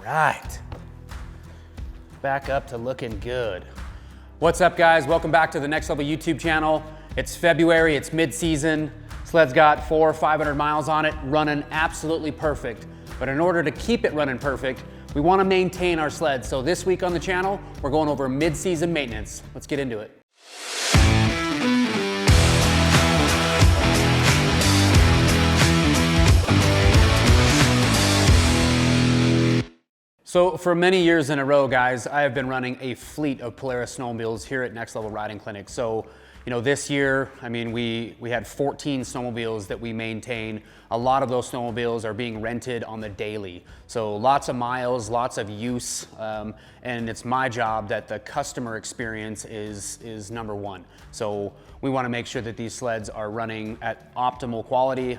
right. Back up to looking good. What's up, guys? Welcome back to the Next Level YouTube channel. It's February, it's mid-season. Sled's got 400 or 500 miles on it, running absolutely perfect. But in order to keep it running perfect, we want to maintain our sled. So this week on the channel, we're going over mid-season maintenance. Let's get into it. So for many years in a row, guys, I have been running a fleet of Polaris snowmobiles here at Next Level Riding Clinic. So, you know, this year, I mean, we had 14 snowmobiles that we maintain. A lot of those snowmobiles are being rented on the daily. So lots of miles, lots of use, and it's my job that the customer experience is number one. So we want to make sure that these sleds are running at optimal quality,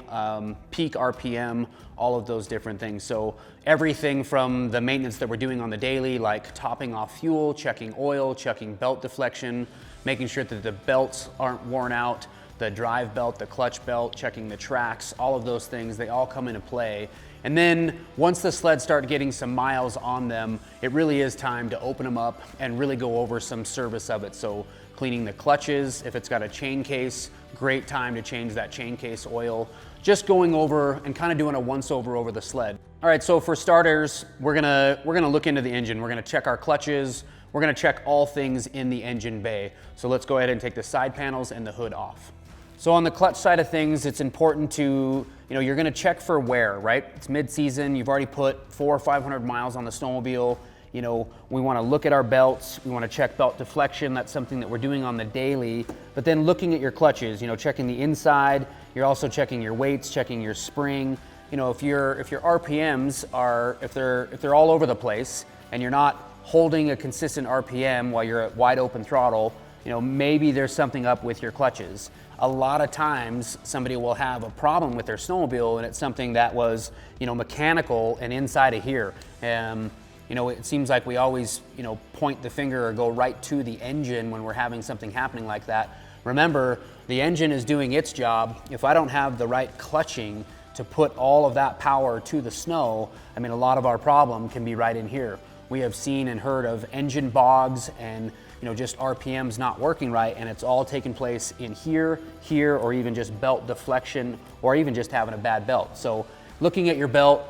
peak RPM, all of those different things. So everything from the maintenance that we're doing on the daily, like topping off fuel, checking oil, checking belt deflection, making sure that the belts aren't worn out, the drive belt, the clutch belt, checking the tracks, all of those things, they all come into play. And then once the sleds start getting some miles on them, it really is time to open them up and really go over some service of it. So cleaning the clutches, if it's got a chain case, great time to change that chain case oil. Just going over and kind of doing a once over the sled. All right, so for starters, we're gonna look into the engine. We're gonna check our clutches. We're gonna check all things in the engine bay. So let's go ahead and take the side panels and the hood off. So on the clutch side of things, it's important to, you're gonna check for wear, right? It's mid-season, you've already put 400 or 500 miles on the snowmobile. We wanna look at our belts, we wanna check belt deflection, that's something that we're doing on the daily. But then looking at your clutches, checking the inside, you're also checking your weights, checking your spring. If your RPMs are, if they're all over the place and you're not holding a consistent RPM while you're at wide open throttle, maybe there's something up with your clutches. A lot of times somebody will have a problem with their snowmobile and it's something that was, mechanical and inside of here. It seems like we always, point the finger or go right to the engine when we're having something happening like that. Remember, the engine is doing its job. If I don't have the right clutching to put all of that power to the snow, a lot of our problem can be right in here. We have seen and heard of engine bogs and just RPMs not working right, and it's all taking place in here, or even just belt deflection, or even just having a bad belt. So looking at your belt,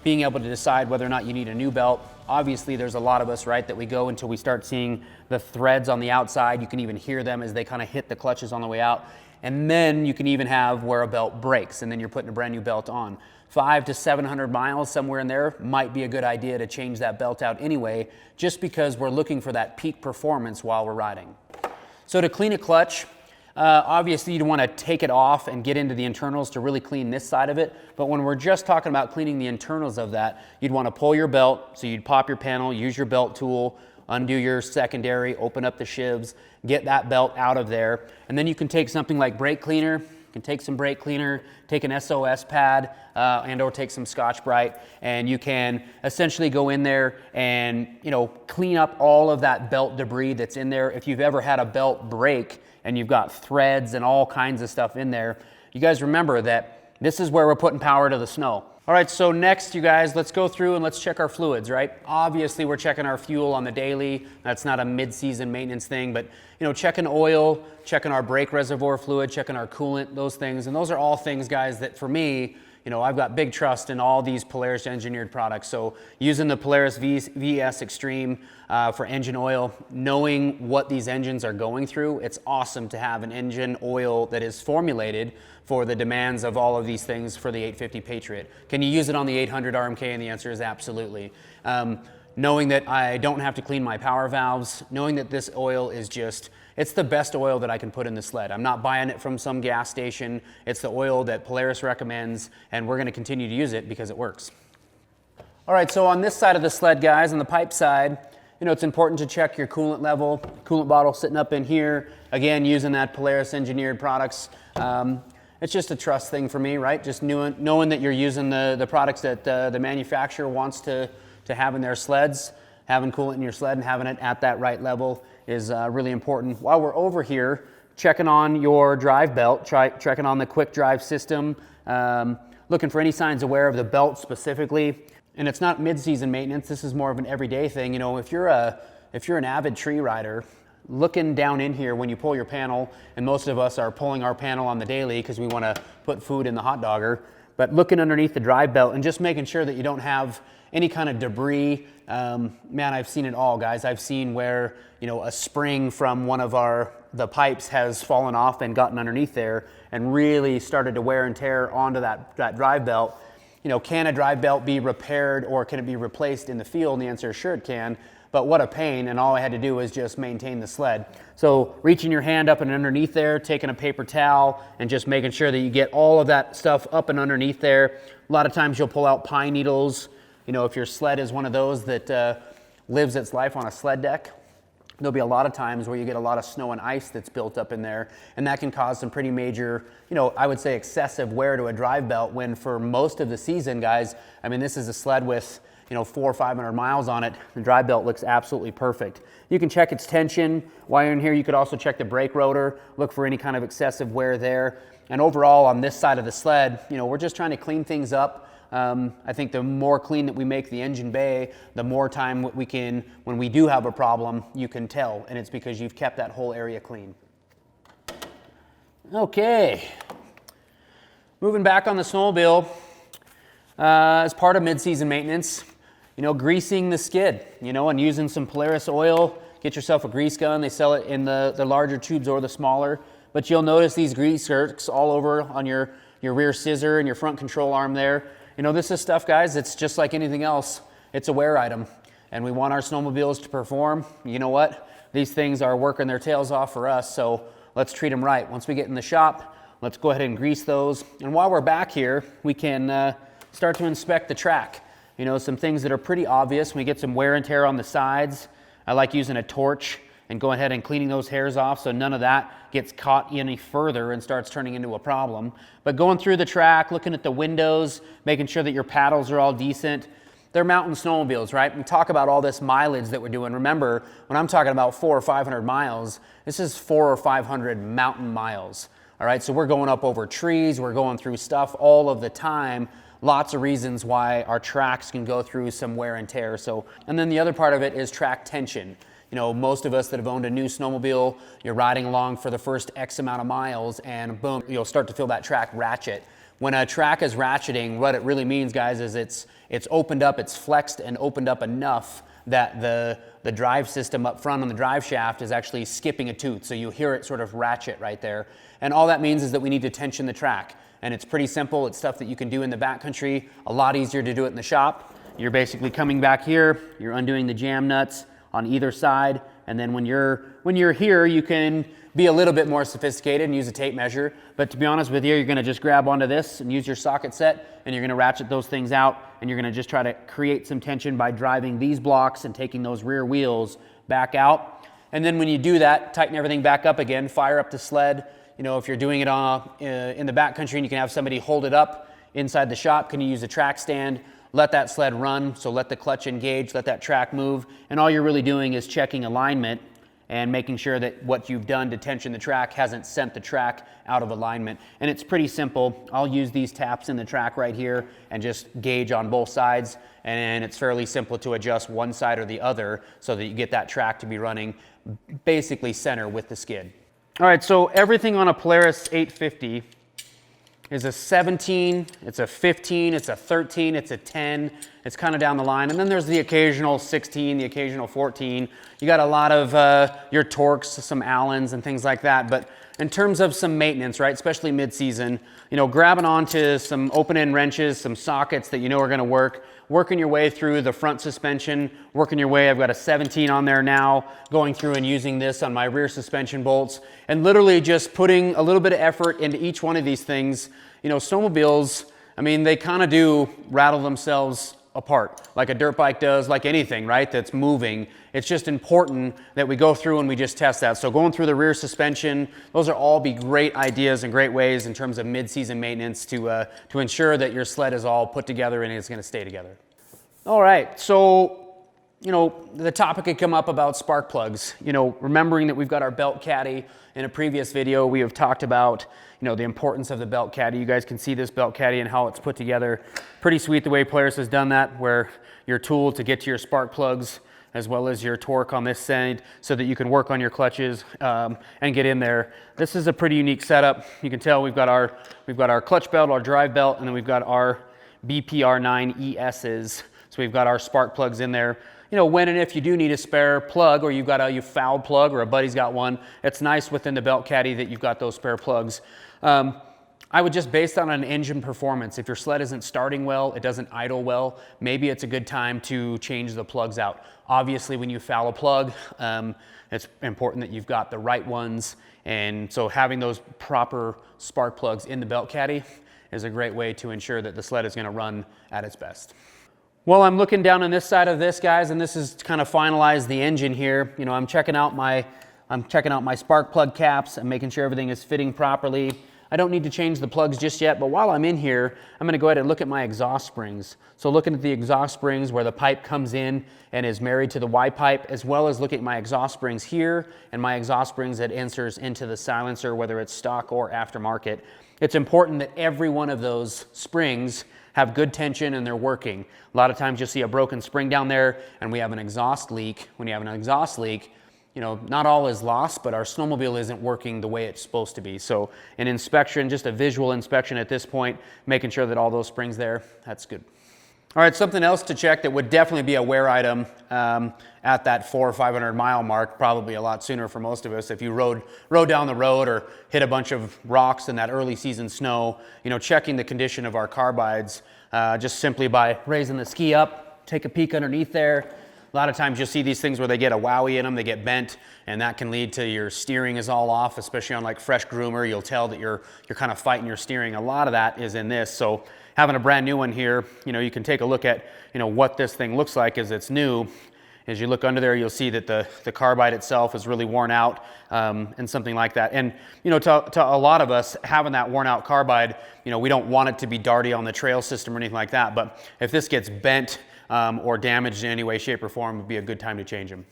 being able to decide whether or not you need a new belt. Obviously, there's a lot of us, right, that we go until we start seeing the threads on the outside. You can even hear them as they kind of hit the clutches on the way out. And then you can even have where a belt breaks, and then you're putting a brand new belt on. 500 to 700 miles, somewhere in there, might be a good idea to change that belt out anyway, just because we're looking for that peak performance while we're riding. So to clean a clutch, obviously you'd want to take it off and get into the internals to really clean this side of it. But when we're just talking about cleaning the internals of that, you'd want to pull your belt. So you'd pop your panel, use your belt tool, undo your secondary, open up the shivs, get that belt out of there. And then you can take something like brake cleaner. You can take some brake cleaner, take an SOS pad, and or take some Scotch-Brite, and you can essentially go in there and clean up all of that belt debris that's in there. If you've ever had a belt break and you've got threads and all kinds of stuff in there, you guys remember that this is where we're putting power to the snow. All right, so next, you guys, let's go through and let's check our fluids, right? Obviously, we're checking our fuel on the daily. That's not a mid-season maintenance thing, but checking oil, checking our brake reservoir fluid, checking our coolant, those things. And those are all things, guys, that for me, I've got big trust in all these Polaris engineered products. So using the Polaris VS Extreme for engine oil, knowing what these engines are going through, it's awesome to have an engine oil that is formulated for the demands of all of these things for the 850 Patriot. Can you use it on the 800 RMK? And the answer is absolutely. Knowing that I don't have to clean my power valves, knowing that this oil is it's the best oil that I can put in the sled. I'm not buying it from some gas station. It's the oil that Polaris recommends, and we're gonna continue to use it because it works. All right, so on this side of the sled, guys, on the pipe side, it's important to check your coolant level. Coolant bottle sitting up in here. Again, using that Polaris engineered products. It's just a trust thing for me, right? Just knowing that you're using the products that the manufacturer wants to have in their sleds. Having coolant in your sled and having it at that right level is really important. While we're over here, checking on your drive belt, checking on the quick drive system, looking for any signs of wear of the belt specifically. and it's not mid-season maintenance, this is more of an everyday thing. You know, if you're an avid tree rider, looking down in here when you pull your panel, and most of us are pulling our panel on the daily because we want to put food in the hot dogger, but looking underneath the drive belt and just making sure that you don't have any kind of debris. Man, I've seen it all, guys. I've seen where, you know, a spring from one of the pipes has fallen off and gotten underneath there and really started to wear and tear onto that drive belt. You know, can a drive belt be repaired or can it be replaced in the field? And the answer is sure it can, but what a pain, and all I had to do was just maintain the sled. So reaching your hand up and underneath there, taking a paper towel and just making sure that you get all of that stuff up and underneath there. A lot of times you'll pull out pine needles. You know, if your sled is one of those that lives its life on a sled deck, there'll be a lot of times where you get a lot of snow and ice that's built up in there, and that can cause some pretty major, you know, I would say excessive wear to a drive belt, when for most of the season, guys, I mean, this is a sled with, you know, 400 or 500 miles on it. The drive belt looks absolutely perfect. You can check its tension while you're in here. You could also check the brake rotor, look for any kind of excessive wear there. And overall on this side of the sled, you know, we're just trying to clean things up. I think the more clean that we make the engine bay, the more time we can, when we do have a problem, you can tell, and it's because you've kept that whole area clean. Okay, moving back on the snowmobile, as part of mid-season maintenance, you know, greasing the skid, you know, and using some Polaris oil. Get yourself a grease gun. They sell it in the larger tubes or the smaller, but you'll notice these grease zerks all over on your rear scissor and your front control arm there. You know, this is stuff, guys, it's just like anything else. It's a wear item, and we want our snowmobiles to perform. You know what? These things are working their tails off for us, so let's treat them right. Once we get in the shop, let's go ahead and grease those. And while we're back here, we can start to inspect the track. You know, some things that are pretty obvious. We get some wear and tear on the sides. I like using a torch and going ahead and cleaning those hairs off so none of that gets caught any further and starts turning into a problem. But going through the track, looking at the windows, making sure that your paddles are all decent. They're mountain snowmobiles, right? We talk about all this mileage that we're doing. Remember, when I'm talking about 400 or 500 miles, this is 400 or 500 mountain miles. All right, so we're going up over trees, we're going through stuff all of the time. Lots of reasons why our tracks can go through some wear and tear. So, and then the other part of it is track tension. You know, most of us that have owned a new snowmobile, you're riding along for the first X amount of miles and boom, you'll start to feel that track ratchet. When a track is ratcheting, what it really means, guys, is it's opened up, it's flexed and opened up enough that the drive system up front on the drive shaft is actually skipping a tooth. So you hear it sort of ratchet right there. And all that means is that we need to tension the track. And it's pretty simple. It's stuff that you can do in the backcountry, a lot easier to do it in the shop. You're basically coming back here, you're undoing the jam nuts on either side, and then when you're here, you can be a little bit more sophisticated and use a tape measure. But to be honest with you, you're gonna just grab onto this and use your socket set, and you're gonna ratchet those things out, and you're gonna just try to create some tension by driving these blocks and taking those rear wheels back out. And then when you do that, tighten everything back up again, fire up the sled. You know, if you're doing it in the backcountry and you can have somebody hold it up inside the shop, can you use a track stand? Let that sled run, so let the clutch engage, let that track move, and all you're really doing is checking alignment and making sure that what you've done to tension the track hasn't sent the track out of alignment. And it's pretty simple. I'll use these taps in the track right here and just gauge on both sides, and it's fairly simple to adjust one side or the other so that you get that track to be running basically center with the skid. All right, so everything on a Polaris 850 is a 17, it's a 15, it's a 13, it's a 10, it's kind of down the line. And then there's the occasional 16, the occasional 14. You got a lot of your Torques, some Allens and things like that. But in terms of some maintenance, right, especially mid-season, you know, grabbing onto some open-end wrenches, some sockets that you know are gonna work, working your way through the front suspension, working your way, I've got a 17 on there now, going through and using this on my rear suspension bolts, and literally just putting a little bit of effort into each one of these things. You know, snowmobiles, I mean, they kind of do rattle themselves apart, like a dirt bike does, like anything, right, that's moving. It's just important that we go through and we just test that. So going through the rear suspension, those are all be great ideas and great ways in terms of mid-season maintenance to ensure that your sled is all put together and it's gonna stay together. All right, so you know, the topic could come up about spark plugs. You know, remembering that we've got our belt caddy. In a previous video, we have talked about, you know, the importance of the belt caddy. You guys can see this belt caddy and how it's put together. Pretty sweet the way Polaris has done that, where your tool to get to your spark plugs as well as your torque on this side so that you can work on your clutches and get in there. This is a pretty unique setup. You can tell we've got our clutch belt, our drive belt, and then we've got our BPR9 ESs. So we've got our spark plugs in there. You know, when and if you do need a spare plug, or you've got a foul plug, or a buddy's got one, it's nice within the belt caddy that you've got those spare plugs. I would just, based on an engine performance, if your sled isn't starting well, it doesn't idle well, maybe it's a good time to change the plugs out. Obviously, when you foul a plug, it's important that you've got the right ones, and so having those proper spark plugs in the belt caddy is a great way to ensure that the sled is going to run at its best. Well, I'm looking down on this side of this, guys, and this is to kind of finalize the engine here. You know, I'm checking out my spark plug caps and making sure everything is fitting properly. I don't need to change the plugs just yet, but while I'm in here, I'm going to go ahead and look at my exhaust springs. So looking at the exhaust springs where the pipe comes in and is married to the Y pipe, as well as looking at my exhaust springs here and my exhaust springs that enters into the silencer, whether it's stock or aftermarket. It's important that every one of those springs have good tension and they're working. A lot of times you'll see a broken spring down there and we have an exhaust leak. When you have an exhaust leak, you know, not all is lost, but our snowmobile isn't working the way it's supposed to be. So an inspection, just a visual inspection at this point, making sure that all those springs there, that's good. All right, something else to check that would definitely be a wear item at that 400 or 500 mile mark, probably a lot sooner for most of us. If you rode down the road or hit a bunch of rocks in that early season snow, you know, checking the condition of our carbides just simply by raising the ski up, take a peek underneath there. A lot of times you'll see these things where they get a wowie in them, they get bent, and that can lead to your steering is all off, especially on like fresh groomer. You'll tell that you're kind of fighting your steering. A lot of that is in this. So having a brand new one here, you know, you can take a look at, you know, what this thing looks like as it's new. As you look under there, you'll see that the carbide itself is really worn out and something like that. And, you know, to a lot of us, having that worn out carbide, you know, we don't want it to be darty on the trail system or anything like that. But if this gets bent or damaged in any way, shape, or form, would be a good time to change them.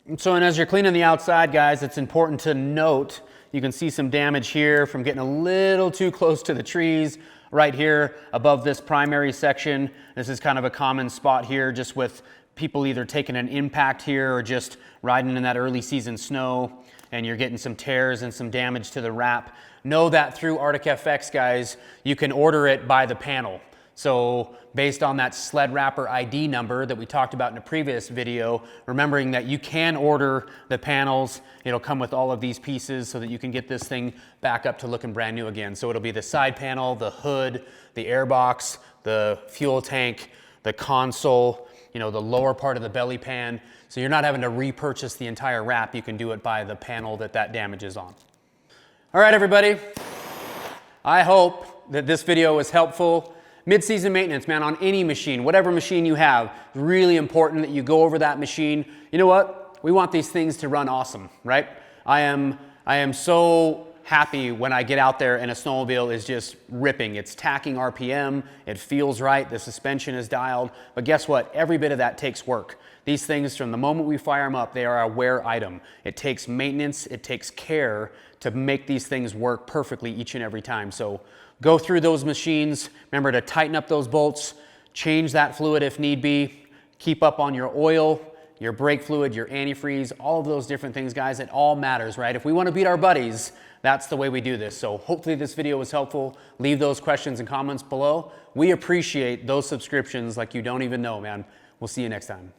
And as you're cleaning the outside, guys, it's important to note, you can see some damage here from getting a little too close to the trees. Right here above this primary section, this is kind of a common spot here, just with people either taking an impact here or just riding in that early season snow, and you're getting some tears and some damage to the wrap. Know that through ArcticFX, guys, you can order it by the panel. So based on that sled wrapper ID number that we talked about in a previous video, remembering that you can order the panels, it'll come with all of these pieces so that you can get this thing back up to looking brand new again. So it'll be the side panel, the hood, the airbox, the fuel tank, the console, you know, the lower part of the belly pan. So you're not having to repurchase the entire wrap. You can do it by the panel that damage is on. All right, everybody. I hope that this video was helpful. Mid-season maintenance, man, on any machine, whatever machine you have, really important that you go over that machine. You know what? We want these things to run awesome, right? I am so happy when I get out there and a snowmobile is just ripping. It's tacking RPM, it feels right, the suspension is dialed, but guess what? Every bit of that takes work. These things, from the moment we fire them up, they are a wear item. It takes maintenance, it takes care to make these things work perfectly each and every time. So go through those machines, remember to tighten up those bolts, change that fluid if need be, keep up on your oil, your brake fluid, your antifreeze, all of those different things, guys. It all matters, right? If we want to beat our buddies, that's the way we do this. So hopefully this video was helpful. Leave those questions and comments below. We appreciate those subscriptions like you don't even know, man. We'll see you next time.